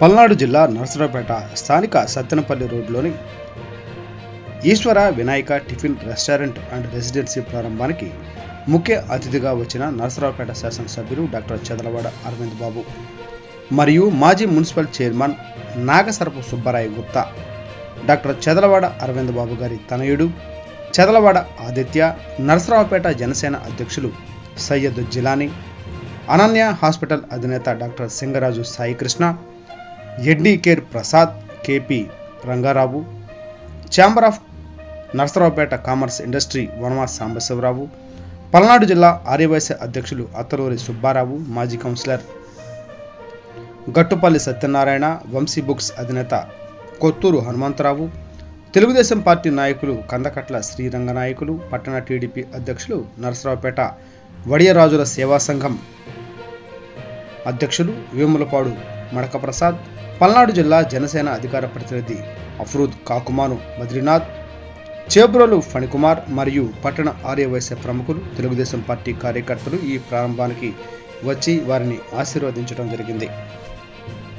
పల్నాడు జిల్లా నరసరావుపేట స్థానిక సత్తెనపల్లి రోడ్లోని Eeswara Vinayaka tiffin restaurant and residency ప్రారంభానికి ముఖ్య అతిథిగా వచ్చిన నరసరావుపేట శాసనసభ్యులు డాక్టర్ చెదలవాడ అరవింద్ బాబు మరియు మాజీ municipal chairman Nagasarapu Subbaraya Gupta, doctor Chedalavada Arvind Babu గారి తనయుడు చెదలవాడ ఆదిత్య, నరసరావుపేట జనసేన అధ్యక్షులు సయ్యద్ జిలానీ, అనన్య హాస్పిటల్ అధినేత డాక్టర్ సింగరాజు సాయికృష్ణ, ఎడ్డీ care Prasad, KP Rangarao, chamber of Narasaraopet commerce industry Vanavas Sambasivarao, Palnadu జిల్లా ఆర్యవైశ్య అధ్యక్షులు అత్తలూరి సుబ్బారావు, మాజీ కౌన్సిలర్ గట్టుపల్లి సత్యనారాయణ, వంశీ బుక్స్ అధినేత కొత్తూరు హనుమంతరావు, తెలుగుదేశం పార్టీ నాయకులు కందకట్ల శ్రీరంగ నాయకులు, పట్టణ టీడీపీ అధ్యక్షులు నరసరావుపేట వడియరాజుల సేవా సంఘం అధ్యక్షులు వేములపాడు మడక ప్రసాద్, పల్నాడు జిల్లా జనసేన అధికార ప్రతినిధి అఫ్రూద్ కాకుమాను బద్రీనాథ్, చేబ్రోలు ఫణికుమార్ మరియు పట్టణ ఆర్యవైశ్య ప్రముఖులు, తెలుగుదేశం పార్టీ కార్యకర్తలు ఈ ప్రారంభానికి వచ్చి వారిని ఆశీర్వదించడం జరిగింది.